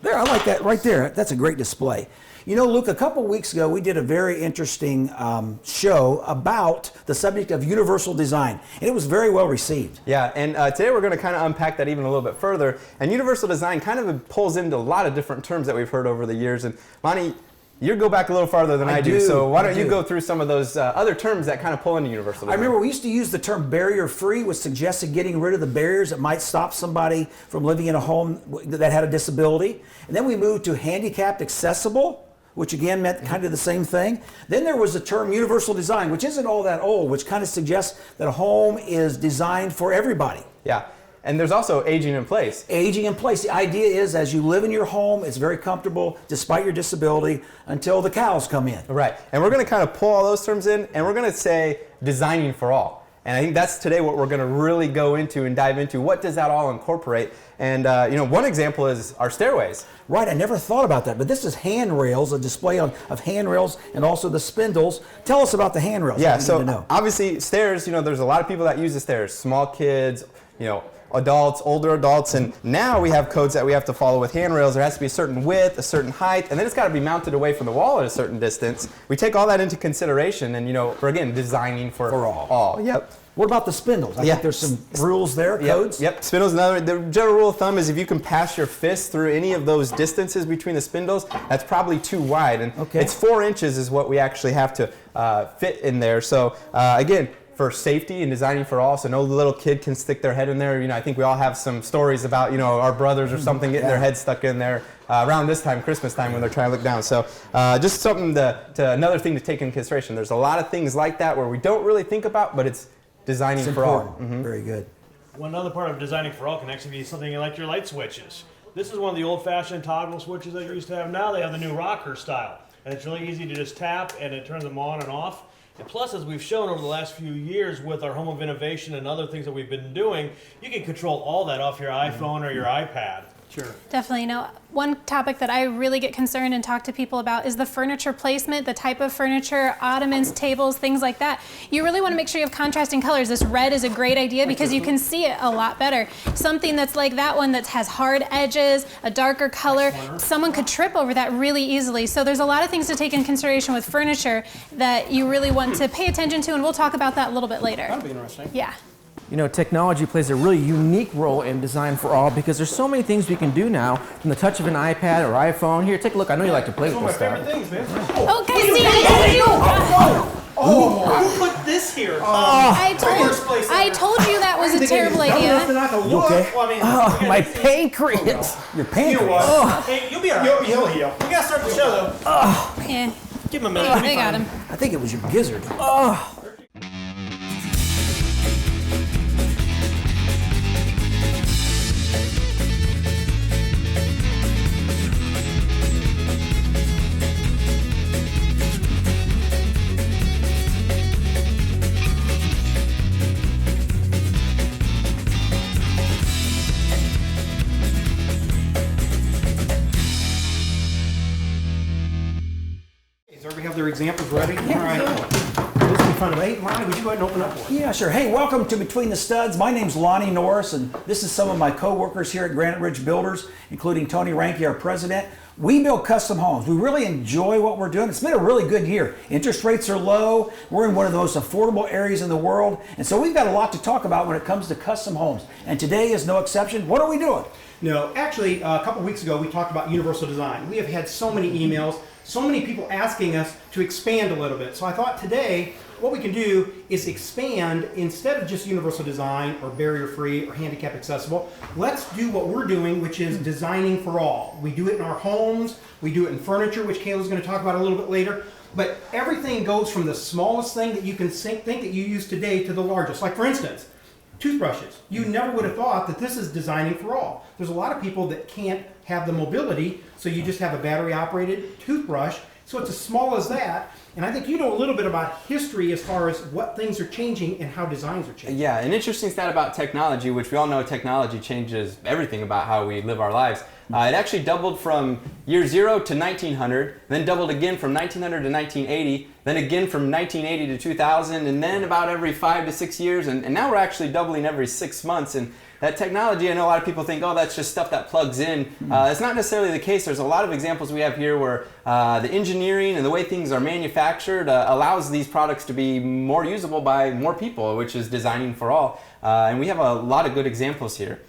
There, I like that right there. That's a great display. You know, Luke, a couple weeks ago, we did a very interesting show about the subject of universal design, and it was very well received. Yeah, and today we're going to kind of unpack that even a little bit further. And universal design kind of pulls into a lot of different terms that we've heard over the years. And Monty, you go back a little farther than I do, so why don't you go through some of those other terms that kind of pull into universal design? I remember we used to use the term barrier-free, which suggested getting rid of the barriers that might stop somebody from living in a home that had a disability. And then we moved to handicapped accessible, which again meant kind of the same thing. Then there was the term universal design, which isn't all that old, which kind of suggests that a home is designed for everybody. Yeah. And there's also aging in place. Aging in place. The idea is as you live in your home, it's very comfortable despite your disability until the cows come in. Right. And we're going to kind of pull all those terms in, and we're going to say designing for all. And I think that's today what we're going to really go into and dive into. What does that all incorporate? And you know, one example is our stairways. Right, I never thought about that, but this is handrails, a display of handrails and also the spindles. Tell us about the handrails. Yeah, so obviously stairs, you know, there's a lot of people that use the stairs, small kids, you know, adults, older adults, and now we have codes that we have to follow with handrails. There has to be a certain width, a certain height, and then it's got to be mounted away from the wall at a certain distance. We take all that into consideration, and you know, we're again designing for all. Yep. What about the spindles? I think there's some rules there, codes. Yep. Spindles. The general rule of thumb is if you can pass your fist through any of those distances between the spindles, that's probably too wide, and it's 4 inches is what we actually have to fit in there. So again, for safety and designing for all, so no little kid can stick their head in there. You know, I think we all have some stories about, you know, our brothers or something getting their head stuck in there around this time, Christmas time, when they're trying to look down. So just something another thing to take into consideration. There's a lot of things like that where we don't really think about, but it's designing for all. Very good. One other part of designing for all can actually be something like your light switches. This is one of the old-fashioned toggle switches that you used to have. Now they have the new rocker style, and it's really easy to just tap and it turns them on and off. And plus, as we've shown over the last few years with our Home of Innovation and other things that we've been doing, you can control all that off your iPhone or your iPad. Sure. Definitely. Now, one topic that I really get concerned and talk to people about is the furniture placement, the type of furniture, ottomans, tables, things like that. You really want to make sure you have contrasting colors. This red is a great idea because you can see it a lot better. Something that's like that one that has hard edges, a darker color, someone could trip over that really easily. So there's a lot of things to take in consideration with furniture that you really want to pay attention to, and we'll talk about that a little bit later. That'll be interesting. Yeah. You know, technology plays a really unique role in design for all because there's so many things we can do now from the touch of an iPad or iPhone. Here, take a look. I know you like to play with this stuff. One of my favorite things, man. Okay, see, Who put this here? I told you that was a terrible idea. You okay? Well, I mean, Oh, my pancreas. Your pancreas. Hey, you'll be all right. He'll heal. We gotta start the show, though. Yeah, Give him a minute. they got him. I think it was your gizzard. Does everybody have their examples ready? All right. This will be fun. Hey, Lonnie, would you go ahead and open up for us? Yeah, sure. Hey, welcome to Between the Studs. My name's Lonnie Norris, and this is some of my co-workers here at Granite Ridge Builders, including Tony Ranke, our president. We build custom homes. We really enjoy what we're doing. It's been a really good year. Interest rates are low. We're in one of the most affordable areas in the world, and so we've got a lot to talk about when it comes to custom homes. And today is no exception. What are we doing? No, actually, a couple weeks ago, we talked about universal design. We have had so many emails, so many people asking us to expand a little bit. So I thought today, what we can do is expand instead of just universal design or barrier-free or handicap accessible. Let's do what we're doing, which is designing for all. We do it in our homes, we do it in furniture, which Kayla's going to talk about a little bit later. But everything goes from the smallest thing that you can think that you use today to the largest. Like for instance, toothbrushes. You never would have thought that this is designing for all. There's a lot of people that can't have the mobility, so you just have a battery-operated toothbrush. So it's as small as that. And I think you know a little bit about history as far as what things are changing and how designs are changing. Yeah, an interesting stat about technology, which we all know technology changes everything about how we live our lives. It actually doubled from year 0 to 1900, then doubled again from 1900 to 1980, then again from 1980 to 2000, and then about every 5 to 6 years, and now we're actually doubling every 6 months. And that technology, I know a lot of people think, oh, that's just stuff that plugs in. It's not necessarily the case. There's a lot of examples we have here where the engineering and the way things are manufactured allows these products to be more usable by more people, which is designing for all. And we have a lot of good examples here.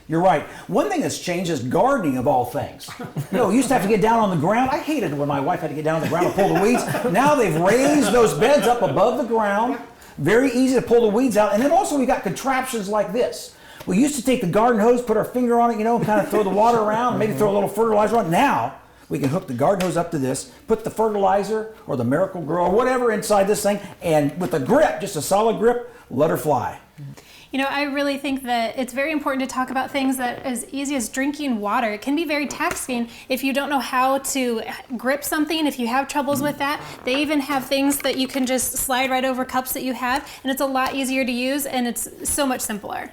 You're right. One thing that's changed is gardening, of all things. We used to have to get down on the ground. I hated when my wife had to get down on the ground to pull the weeds. Now they've raised those beds up above the ground. Very easy to pull the weeds out. And then also we got contraptions like this. We used to take the garden hose, put our finger on it, and kind of throw the water around, maybe throw a little fertilizer on it. Now we can hook the garden hose up to this, put the fertilizer or the Miracle Grow or whatever inside this thing, and with a grip, just a solid grip, let her fly. I really think that it's very important to talk about things that as easy as drinking water. It can be very taxing if you don't know how to grip something, if you have troubles with that. They even have things that you can just slide right over cups that you have, and it's a lot easier to use, and it's so much simpler.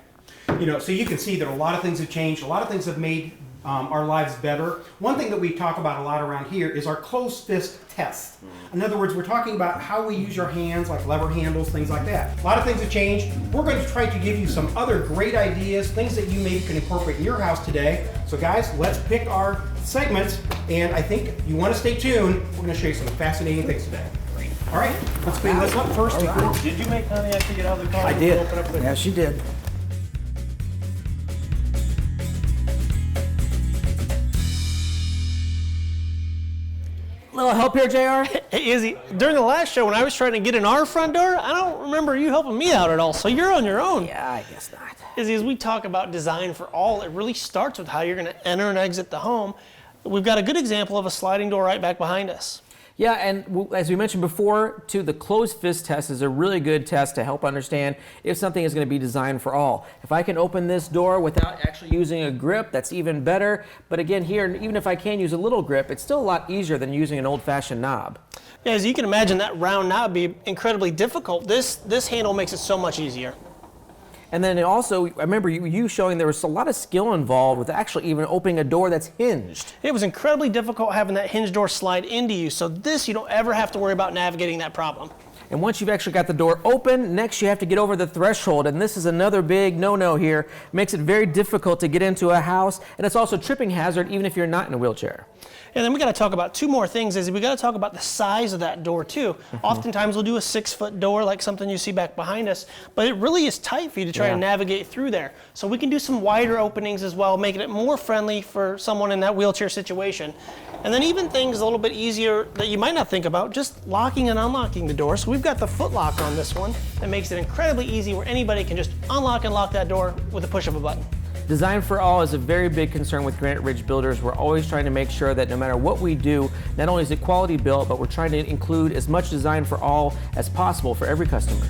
So you can see that a lot of things have changed. A lot of things have made our lives better. One thing that we talk about a lot around here is our closed fist test. In other words, we're talking about how we use our hands, like lever handles, things like that. A lot of things have changed. We're going to try to give you some other great ideas, things that you maybe can incorporate in your house today. So guys, let's pick our segments, and I think you want to stay tuned. We're going to show you some fascinating things today. All right, let's clean this up first. Did you make honey actually get out of the car? I did. Open up the... Yeah, she did. Little help here, JR? Hey, Izzy, during the last show when I was trying to get in our front door, I don't remember you helping me out at all, so you're on your own. Yeah, I guess not. Izzy, as we talk about design for all, it really starts with how you're going to enter and exit the home. We've got a good example of a sliding door right back behind us. Yeah, and as we mentioned before, too, the closed fist test is a really good test to help understand if something is going to be designed for all. If I can open this door without actually using a grip, that's even better. But again, here, even if I can use a little grip, it's still a lot easier than using an old-fashioned knob. Yeah, as you can imagine, that round knob be incredibly difficult. This handle makes it so much easier. And then also, I remember you showing there was a lot of skill involved with actually even opening a door that's hinged. It was incredibly difficult having that hinge door slide into you, so this you don't ever have to worry about navigating that problem. And once you've actually got the door open, next you have to get over the threshold, and this is another big no-no here. Makes it very difficult to get into a house, and it's also a tripping hazard even if you're not in a wheelchair. And then we got to talk about two more things. Is we got to talk about the size of that door too. Oftentimes we'll do a 6-foot door like something you see back behind us, but it really is tight for you to try to navigate through there. So we can do some wider openings as well, making it more friendly for someone in that wheelchair situation. And then even things a little bit easier that you might not think about, just locking and unlocking the door. So we've got the foot lock on this one that makes it incredibly easy where anybody can just unlock and lock that door with a push of a button. Design for all is a very big concern with Granite Ridge Builders. We're always trying to make sure that no matter what we do, not only is it quality built, but we're trying to include as much design for all as possible for every customer.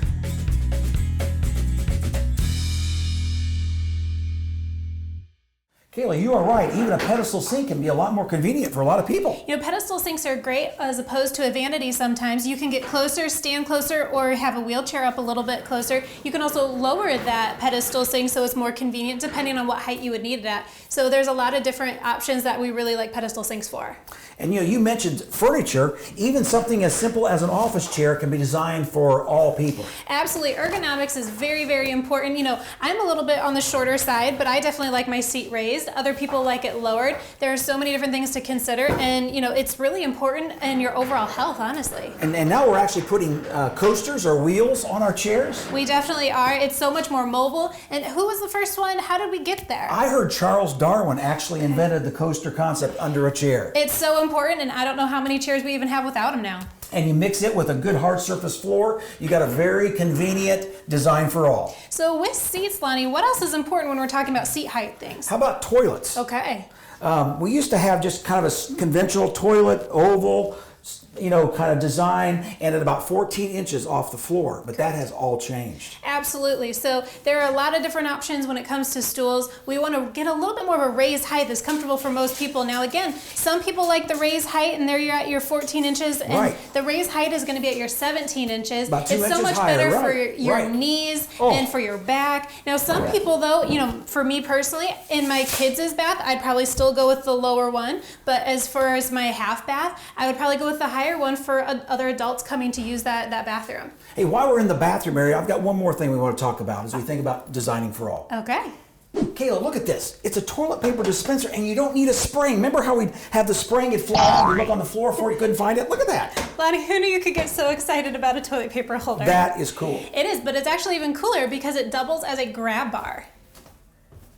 Kayla, you are right. Even a pedestal sink can be a lot more convenient for a lot of people. Pedestal sinks are great as opposed to a vanity sometimes. You can get closer, stand closer, or have a wheelchair up a little bit closer. You can also lower that pedestal sink so it's more convenient depending on what height you would need it at. So there's a lot of different options that we really like pedestal sinks for. And you mentioned furniture. Even something as simple as an office chair can be designed for all people. Absolutely. Ergonomics is very, very important. I'm a little bit on the shorter side, but I definitely like my seat raised. Other people like it lowered. There are so many different things to consider, and it's really important in your overall health, honestly. And now we're actually putting coasters or wheels on our chairs. We definitely are. It's so much more mobile. And who was the first one? How did we get there? I heard Charles Darwin actually invented the coaster concept under a chair. It's so important, and I don't know how many chairs we even have without him now. And you mix it with a good hard surface floor, you got a very convenient design for all. So with seats, Lonnie, what else is important when we're talking about seat height things? How about toilets? Okay. We used to have just kind of a conventional toilet, oval, kind of design, and at about 14 inches off the floor, but that has all changed. Absolutely. So there are a lot of different options when it comes to stools. We want to get a little bit more of a raised height that's comfortable for most people. Now again, some people like the raised height, and there you're at your 14 inches, and right. The raised height is going to be at your 17 inches. About 2 it's so inches much higher, better right. for your Right. knees Oh. and for your back. Now some people though, for me personally, in my kids' bath, I'd probably still go with the lower one, but as far as my half bath, I would probably go with the higher one for other adults coming to use that bathroom. Hey, while we're in the bathroom area, I've got one more thing we want to talk about as we think about designing for all. Okay. Kayla, look at this. It's a toilet paper dispenser, and you don't need a spring. Remember how we'd have the spring, it'd fly out, you look on the floor for it, you couldn't find it? Look at that. Lonnie, who knew you could get so excited about a toilet paper holder? That is cool. It is, but it's actually even cooler because it doubles as a grab bar.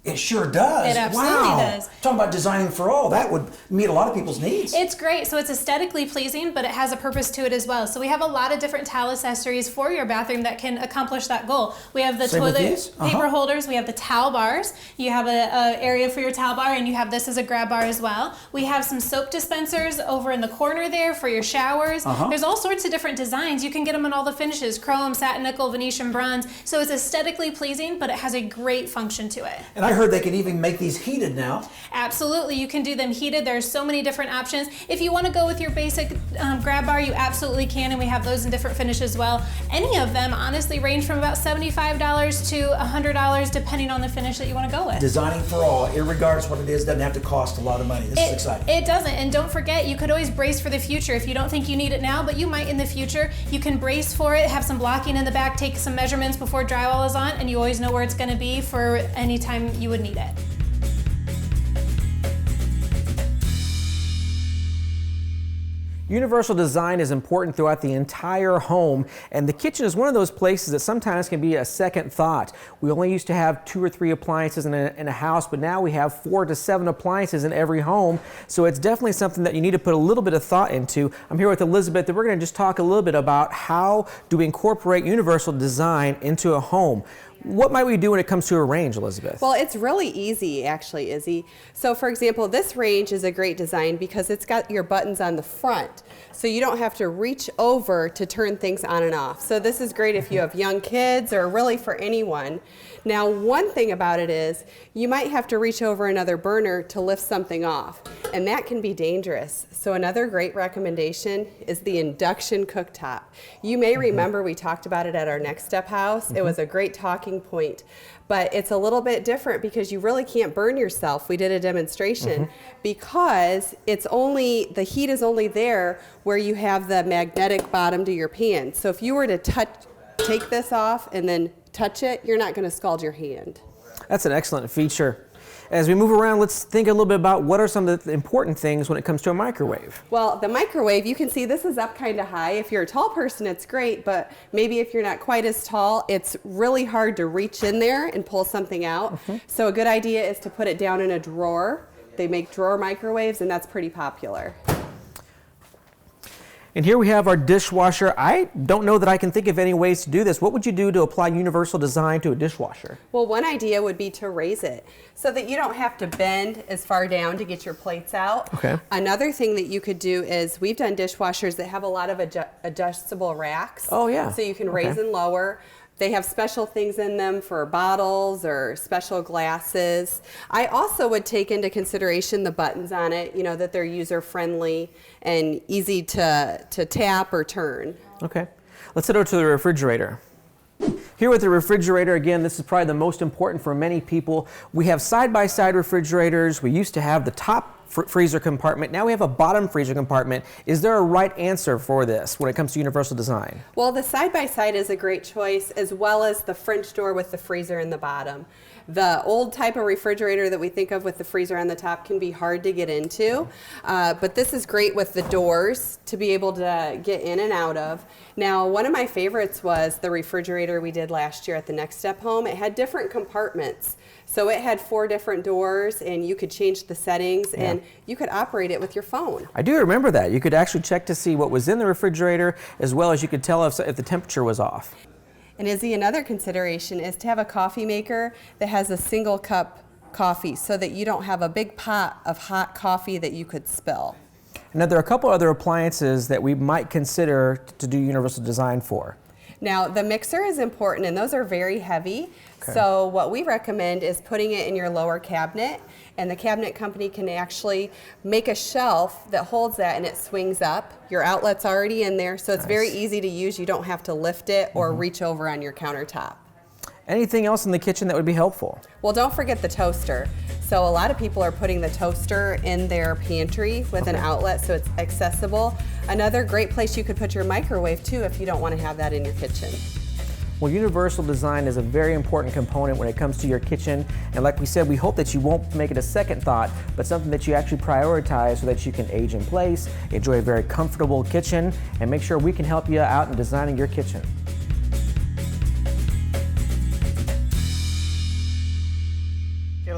It sure does. It absolutely wow. does. Talking about designing for all, that would meet a lot of people's needs. It's great. So it's aesthetically pleasing, but it has a purpose to it as well. So we have a lot of different towel accessories for your bathroom that can accomplish that goal. We have the Same with toilet these? paper holders. We have the towel bars. You have a area for your towel bar, and you have this as a grab bar as well. We have some soap dispensers over in the corner there for your showers. There's all sorts of different designs. You can get them in all the finishes: chrome, satin, nickel, Venetian bronze. So it's aesthetically pleasing, but it has a great function to it. And I heard they can even make these heated now. Absolutely, you can do them heated. There's so many different options. If you want to go with your basic grab bar, you absolutely can, and we have those in different finishes as well. Any of them honestly range from about $75 to $100 depending on the finish that you want to go with. Designing for all, irregardless what it is, doesn't have to cost a lot of money. This is exciting. It doesn't, and don't forget, you could always brace for the future. If you don't think you need it now, but you might in the future, you can brace for it, have some blocking in the back, take some measurements before drywall is on, and you always know where it's going to be for any time you would need it. Universal design is important throughout the entire home, and the kitchen is one of those places that sometimes can be a second thought. We only used to have 2 or 3 appliances in a house, but now we have 4 to 7 appliances in every home, so it's definitely something that you need to put a little bit of thought into. I'm here with Elizabeth, and we're going to just talk a little bit about how do we incorporate universal design into a home. What might we do when it comes to a range, Elizabeth? Well, it's really easy, actually, Izzy. So, for example, this range is a great design because it's got your buttons on the front, so you don't have to reach over to turn things on and off. So this is great if you have young kids or really for anyone. Now, one thing about it is you might have to reach over another burner to lift something off, and that can be dangerous. So another great recommendation is the induction cooktop. You may remember we talked about it at our Next Step house. It was a great talking point, but it's a little bit different because you really can't burn yourself. We did a demonstration because the heat is only there where you have the magnetic bottom to your pan. So if you were to take this off and then touch it, you're not going to scald your hand. That's an excellent feature. As we move around, let's think a little bit about what are some of the important things when it comes to a microwave. Well, the microwave, you can see this is up kind of high. If you're a tall person, it's great, but maybe if you're not quite as tall, it's really hard to reach in there and pull something out. So a good idea is to put it down in a drawer. They make drawer microwaves, and that's pretty popular. And here we have our dishwasher. I don't know that I can think of any ways to do this. What would you do to apply universal design to a dishwasher? Well, one idea would be to raise it so that you don't have to bend as far down to get your plates out. Okay. Another thing that you could do is we've done dishwashers that have a lot of adjustable racks. Oh, yeah. So you can raise and lower. They have special things in them for bottles or special glasses. I also would take into consideration the buttons on it, you know, that they're user-friendly and easy to tap or turn. Okay. Let's head over to the refrigerator. Here with the refrigerator, again, this is probably the most important for many people. We have side-by-side refrigerators. We used to have the top freezer compartment. Now we have a bottom freezer compartment. Is there a right answer for this when it comes to universal design? Well, the side-by-side is a great choice, as well as the French door with the freezer in the bottom. The old type of refrigerator that we think of with the freezer on the top can be hard to get into, but this is great with the doors to be able to get in and out of. Now, one of my favorites was the refrigerator we did last year at the Next Step home. It had different compartments. So it had 4 different doors, and you could change the settings, and you could operate it with your phone. I do remember that. You could actually check to see what was in the refrigerator, as well as you could tell if the temperature was off. And Izzy, another consideration is to have a coffee maker that has a single cup coffee so that you don't have a big pot of hot coffee that you could spill. Now, there are a couple other appliances that we might consider to do universal design for. Now, the mixer is important, and those are very heavy. Okay. So what we recommend is putting it in your lower cabinet, and the cabinet company can actually make a shelf that holds that, and it swings up. Your outlet's already in there, so it's very easy to use. You don't have to lift it or reach over on your countertop. Anything else in the kitchen that would be helpful? Well, don't forget the toaster. So a lot of people are putting the toaster in their pantry with an outlet so it's accessible. Another great place you could put your microwave too if you don't want to have that in your kitchen. Well, universal design is a very important component when it comes to your kitchen. And like we said, we hope that you won't make it a second thought, but something that you actually prioritize so that you can age in place, enjoy a very comfortable kitchen, and make sure we can help you out in designing your kitchen.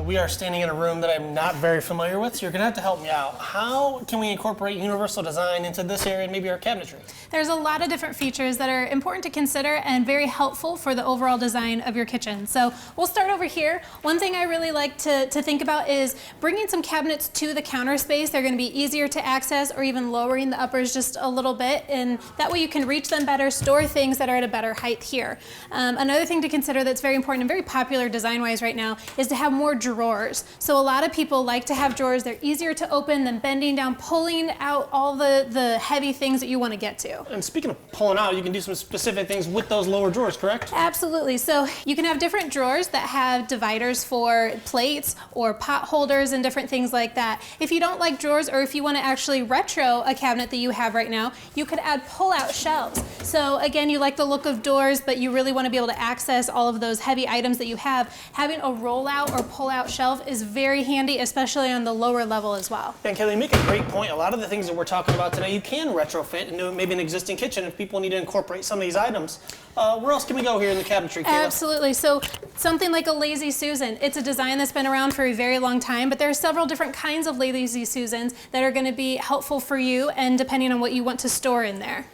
We are standing in a room that I'm not very familiar with, so you're going to have to help me out. How can we incorporate universal design into this area and maybe our cabinetry? There's a lot of different features that are important to consider and very helpful for the overall design of your kitchen. So we'll start over here. One thing I really like to think about is bringing some cabinets to the counter space. They're going to be easier to access, or even lowering the uppers just a little bit, and that way you can reach them better, store things that are at a better height here. Another thing to consider that's very important and very popular design-wise right now is to have more drawers. So a lot of people like to have drawers. They're easier to open than bending down, pulling out all the heavy things that you want to get to. And speaking of pulling out, you can do some specific things with those lower drawers, correct? Absolutely. So you can have different drawers that have dividers for plates or pot holders and different things like that. If you don't like drawers, or if you want to actually retro a cabinet that you have right now, you could add pull-out shelves. So again, you like the look of doors, but you really want to be able to access all of those heavy items that you have. Having a roll-out or pull-out shelf is very handy, especially on the lower level as well. And Kelly, you make a great point. A lot of the things that we're talking about today, you can retrofit into maybe an existing kitchen if people need to incorporate some of these items. Where else can we go here in the cabinetry, Kayla? Absolutely. So something like a Lazy Susan, it's a design that's been around for a very long time, but there are several different kinds of Lazy Susans that are going to be helpful for you, and depending on what you want to store in there.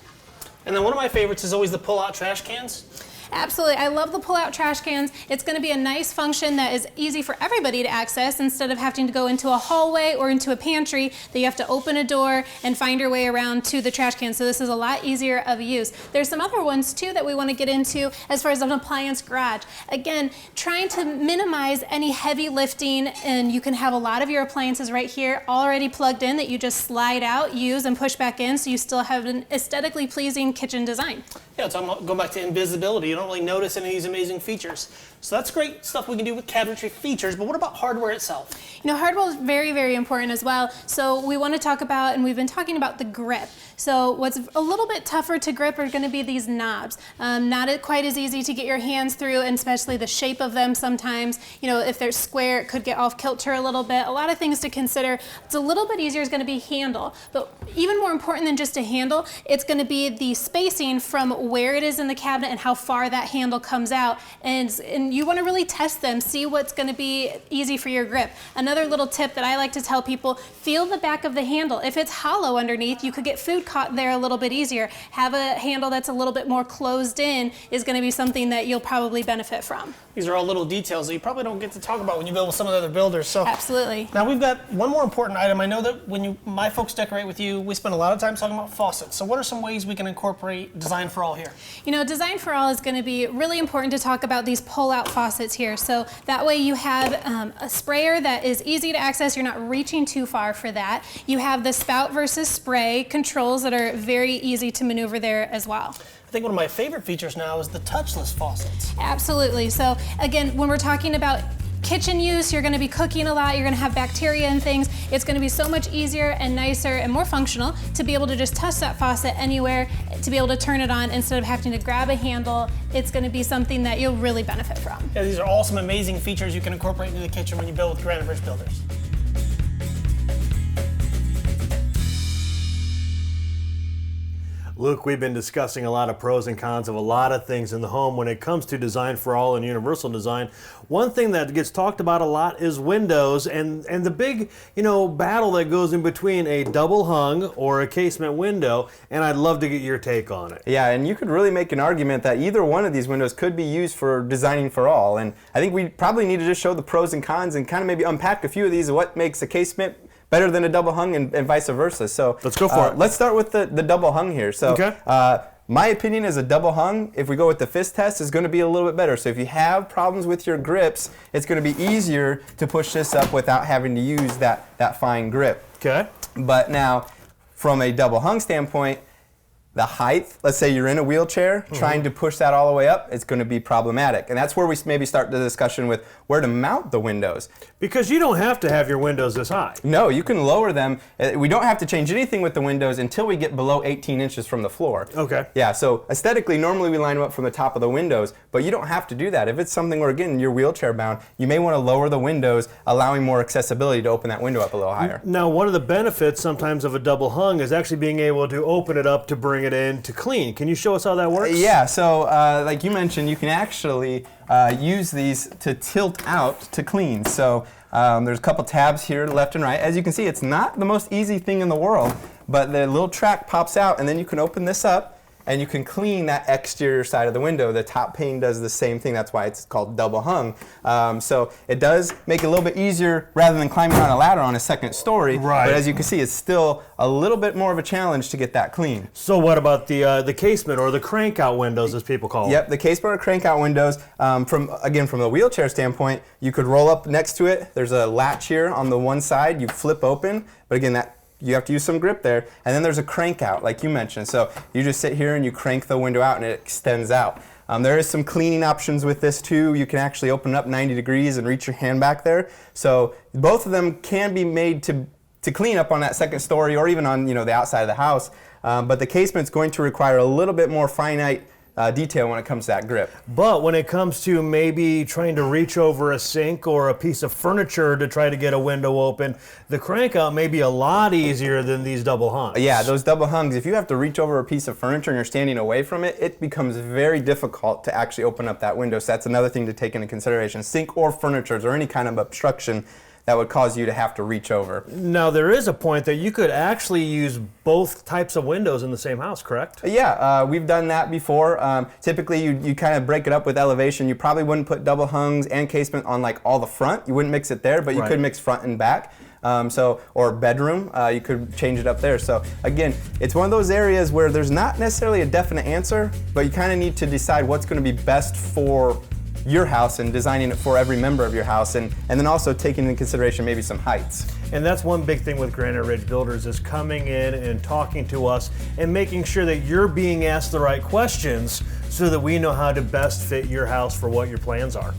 And then one of my favorites is always the pull-out trash cans. Absolutely. I love the pull-out trash cans. It's going to be a nice function that is easy for everybody to access instead of having to go into a hallway or into a pantry that you have to open a door and find your way around to the trash can. So this is a lot easier of use. There's some other ones too that we want to get into as far as an appliance garage. Again, trying to minimize any heavy lifting, and you can have a lot of your appliances right here already plugged in that you just slide out, use, and push back in, so you still have an aesthetically pleasing kitchen design. Yeah, it's going back to invisibility. You don't really notice any of these amazing features. So that's great stuff we can do with cabinetry features, but what about hardware itself? You know, hardware is very, very important as well. So we want to talk about, and we've been talking about, the grip. So what's a little bit tougher to grip are going to be these knobs. Not quite as easy to get your hands through, and especially the shape of them sometimes. You know, if they're square, it could get off kilter a little bit. A lot of things to consider. It's a little bit easier is going to be handle, but even more important than just a handle, it's going to be the spacing from where it is in the cabinet and how far that handle comes out. And you want to really test them, see what's going to be easy for your grip. Another little tip that I like to tell people, feel the back of the handle. If it's hollow underneath, you could get food caught there a little bit easier. Have a handle that's a little bit more closed in is going to be something that you'll probably benefit from. These are all little details that you probably don't get to talk about when you build with some of the other builders. So absolutely. Now we've got one more important item. I know that when my folks decorate with you, we spend a lot of time talking about faucets. So what are some ways we can incorporate Design for All here? You know, Design for All is going to be really important to talk about these pull-out faucets here. So that way you have a sprayer that is easy to access. You're not reaching too far for that. You have the spout versus spray controls that are very easy to maneuver there as well. I think one of my favorite features now is the touchless faucets. Absolutely. So again, when we're talking about kitchen use, you're going to be cooking a lot, you're going to have bacteria and things. It's going to be so much easier and nicer and more functional to be able to just touch that faucet anywhere, to be able to turn it on instead of having to grab a handle. It's going to be something that you'll really benefit from. Yeah, these are all some amazing features you can incorporate into the kitchen when you build with Granite Ridge Builders. Luke, we've been discussing a lot of pros and cons of a lot of things in the home when it comes to Design for All and universal design. One thing that gets talked about a lot is windows and the big, battle that goes in between a double hung or a casement window, and I'd love to get your take on it. Yeah, and you could really make an argument that either one of these windows could be used for designing for all, and I think we probably need to just show the pros and cons and kind of maybe unpack a few of these of what makes a casement better than a double hung and vice versa. So let's go for it. Let's start with the double hung here. So my opinion is a double hung, if we go with the fist test, is going to be a little bit better. So if you have problems with your grips, it's going to be easier to push this up without having to use that fine grip. Okay. But now, from a double hung standpoint, the height, let's say you're in a wheelchair, trying to push that all the way up, it's going to be problematic. And that's where we maybe start the discussion with where to mount the windows. Because you don't have to have your windows this high. No, you can lower them. We don't have to change anything with the windows until we get below 18 inches from the floor. Okay. Yeah, so aesthetically, normally we line them up from the top of the windows, but you don't have to do that. If it's something where, again, you're wheelchair bound, you may want to lower the windows, allowing more accessibility to open that window up a little higher. Now, one of the benefits sometimes of a double hung is actually being able to open it up to bring it in to clean. Can you show us how that works? Yeah, so like you mentioned, you can actually use these to tilt out to clean. So there's a couple tabs here, left and right. As you can see, it's not the most easy thing in the world, but the little track pops out, and then you can open this up, and you can clean that exterior side of the window. The top pane does the same thing. That's why it's called double hung. So it does make it a little bit easier rather than climbing on a ladder on a second story. Right. But as you can see, it's still a little bit more of a challenge to get that clean. So what about the casement or the crank out windows, as people call them? Yep, the casement or crank out windows. From the wheelchair standpoint, you could roll up next to it. There's a latch here on the one side. You flip open, but again, you have to use some grip there. And then there's a crank out, like you mentioned. So you just sit here and you crank the window out and it extends out. There is some cleaning options with this too. You can actually open it up 90 degrees and reach your hand back there. So both of them can be made to clean up on that second story or even on the outside of the house. But the casement's going to require a little bit more finite detail when it comes to that grip. But when it comes to maybe trying to reach over a sink or a piece of furniture to try to get a window open, the crank out may be a lot easier than these double hungs. Yeah, those double hungs, if you have to reach over a piece of furniture and you're standing away from it, it becomes very difficult to actually open up that window. So that's another thing to take into consideration. Sink or furniture or any kind of obstruction that would cause you to have to reach over. Now, there is a point that you could actually use both types of windows in the same house, correct? Yeah, we've done that before. Typically, you kind of break it up with elevation. You probably wouldn't put double hungs and casement on like all the front. You wouldn't mix it there, but you could mix front and back. Or bedroom, you could change it up there. So again, it's one of those areas where there's not necessarily a definite answer, but you kind of need to decide what's going to be best for your house and designing it for every member of your house, and then also taking into consideration maybe some heights. And that's one big thing with Granite Ridge Builders is coming in and talking to us and making sure that you're being asked the right questions so that we know how to best fit your house for what your plans are.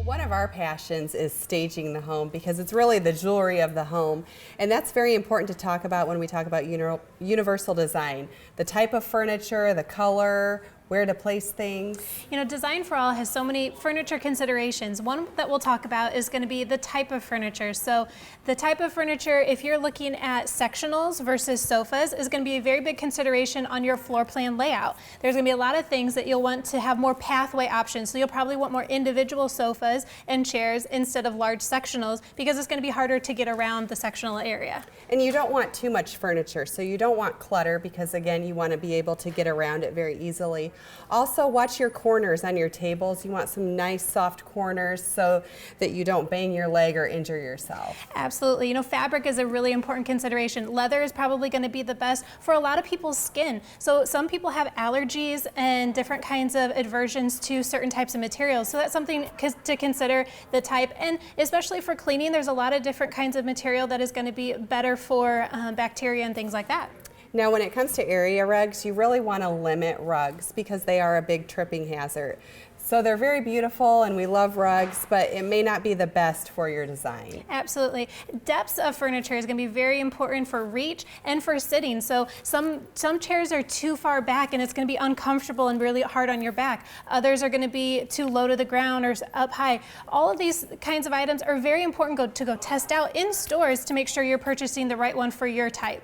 One of our passions is staging the home because it's really the jewelry of the home, and that's very important to talk about when we talk about universal design. The type of furniture, the color, where to place things. Design for All has so many furniture considerations. One that we'll talk about is going to be the type of furniture. So the type of furniture, if you're looking at sectionals versus sofas, is going to be a very big consideration on your floor plan layout. There's going to be a lot of things that you'll want to have more pathway options. So you'll probably want more individual sofas and chairs instead of large sectionals because it's going to be harder to get around the sectional area. And you don't want too much furniture, so you don't want clutter because again, you want to be able to get around it very easily. Also, watch your corners on your tables. You want some nice soft corners so that you don't bang your leg or injure yourself. Absolutely. Fabric is a really important consideration. Leather is probably going to be the best for a lot of people's skin. So some people have allergies and different kinds of aversions to certain types of materials. So that's something to consider, the type. And especially for cleaning, there's a lot of different kinds of material that is going to be better for bacteria and things like that. Now, when it comes to area rugs, you really want to limit rugs because they are a big tripping hazard. So they're very beautiful and we love rugs, but it may not be the best for your design. Absolutely. Depths of furniture is going to be very important for reach and for sitting. So some chairs are too far back and it's going to be uncomfortable and really hard on your back. Others are going to be too low to the ground or up high. All of these kinds of items are very important to go test out in stores to make sure you're purchasing the right one for your type.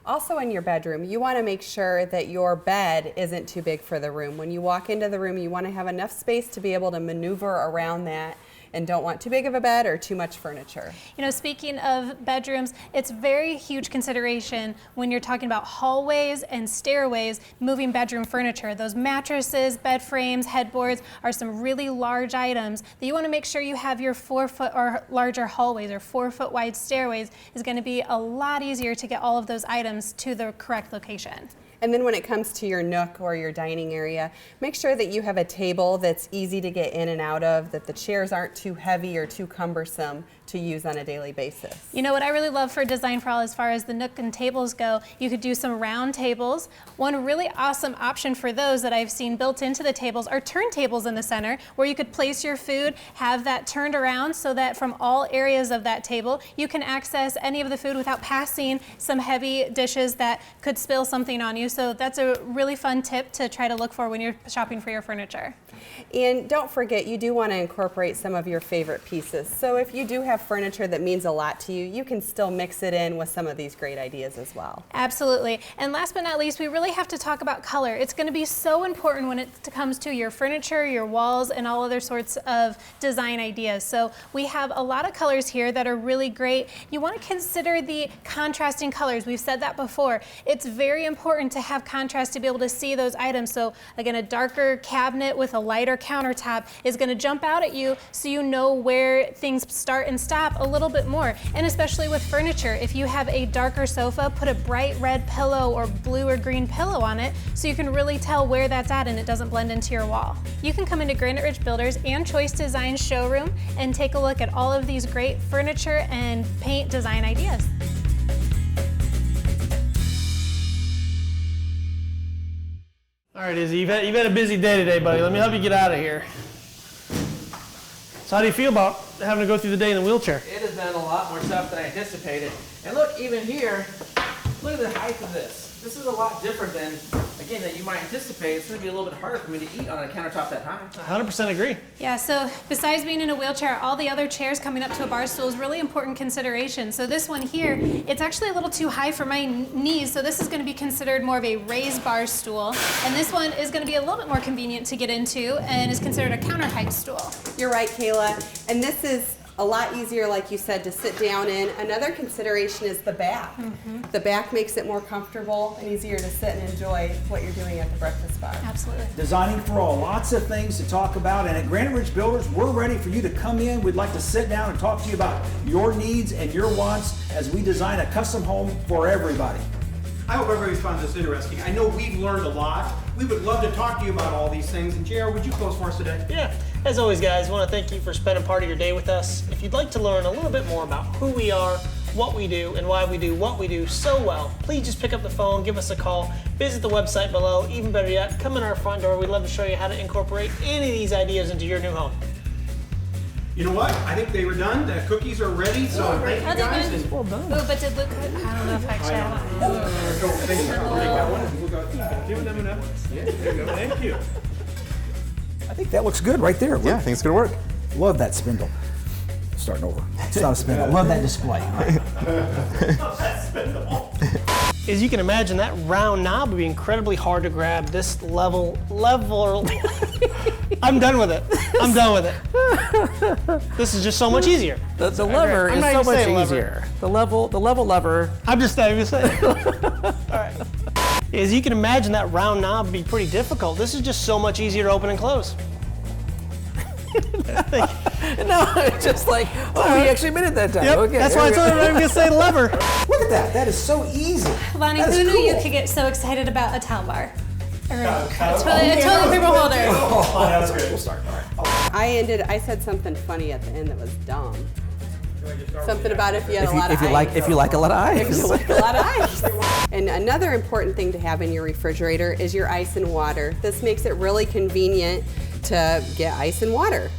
Also in your bedroom, you want to make sure that your bed isn't too big for the room. When you walk into the room, you want to have enough space to be able to maneuver around that and don't want too big of a bed or too much furniture. Speaking of bedrooms, it's very huge consideration when you're talking about hallways and stairways, moving bedroom furniture. Those mattresses, bed frames, headboards are some really large items that you want to make sure you have. Your 4-foot or larger hallways or 4-foot wide stairways is going to be a lot easier to get all of those items to the correct location. And then when it comes to your nook or your dining area, make sure that you have a table that's easy to get in and out of, that the chairs aren't too heavy or too cumbersome to use on a daily basis. You know what I really love for Design for All as far as the nook and tables go, you could do some round tables. One really awesome option for those that I've seen built into the tables are turntables in the center where you could place your food, have that turned around so that from all areas of that table you can access any of the food without passing some heavy dishes that could spill something on you. So that's a really fun tip to try to look for when you're shopping for your furniture. And don't forget, you do want to incorporate some of your favorite pieces. So if you do have furniture that means a lot to you, you can still mix it in with some of these great ideas as well. Absolutely. And last but not least, we really have to talk about color. It's going to be so important when it comes to your furniture, your walls, and all other sorts of design ideas. So we have a lot of colors here that are really great. You want to consider the contrasting colors. We've said that before. It's very important to have contrast to be able to see those items. So again, a darker cabinet with a lighter countertop is going to jump out at you so you know where things start and stop a little bit more. And especially with furniture, if you have a darker sofa, put a bright red pillow or blue or green pillow on it so you can really tell where that's at and it doesn't blend into your wall. You can come into Granite Ridge Builders and Choice Design showroom and take a look at all of these great furniture and paint design ideas. All right, Izzy, you've had a busy day today, buddy. Let me help you get out of here. So how do you feel about having to go through the day in the wheelchair? It has been a lot more stuff than I anticipated. And look, even here, look at the height of this. This is a lot different than, again, that you might anticipate. It's going to be a little bit harder for me to eat on a countertop that high. 100% agree. Yeah, so besides being in a wheelchair, all the other chairs coming up to a bar stool is really important consideration. So this one here, it's actually a little too high for my knees, so this is going to be considered more of a raised bar stool. And this one is going to be a little bit more convenient to get into and is considered a counter height stool. You're right, Kayla. And this is a lot easier, like you said, to sit down in. Another consideration is the back. The back makes it more comfortable and easier to sit and enjoy what you're doing at the breakfast bar. Absolutely. Designing for All, lots of things to talk about, and at Granite Ridge Builders, we're ready for you to come in. We'd like to sit down and talk to you about your needs and your wants as we design a custom home for everybody. I hope everybody's found this interesting. I know we've learned a lot. We would love to talk to you about all these things. And JR, would you close for us today? Yeah. As always, guys, I want to thank you for spending part of your day with us. If you'd like to learn a little bit more about who we are, what we do, and why we do what we do so well, please just pick up the phone, give us a call, visit the website below. Even better yet, come in our front door. We'd love to show you how to incorporate any of these ideas into your new home. You know what? I think they were done. The cookies are ready. So thank you guys. And Oh, but did Luke, I don't know if I actually have thank you. I think that looks good right there. Yeah, I think it's going to work. Love that spindle. Starting over. It's not a spindle. Love that display. As you can imagine, that round knob would be incredibly hard to grab. This level. I'm done with it. I'm done with it. This is just so much easier. The lever I'm is not so even much saying lever. easier. The level lever. I'm just not even saying. All right. As you can imagine, that round knob would be pretty difficult. This is just so much easier to open and close. No, it's just like, oh, he actually made it that time. Yep, Okay, that's why I told you I'm going to say lever. Look at that. That is so easy. Lonnie, That is who knew you cool. could get so excited about a towel bar? Or a toilet paper holder. That's good. We'll start. All right. I said something funny at the end that was dumb. Something about if you had a lot of If you ice. like a lot of If ice. you like a lot of ice. And another important thing to have in your refrigerator is your ice and water. This makes it really convenient to get ice and water.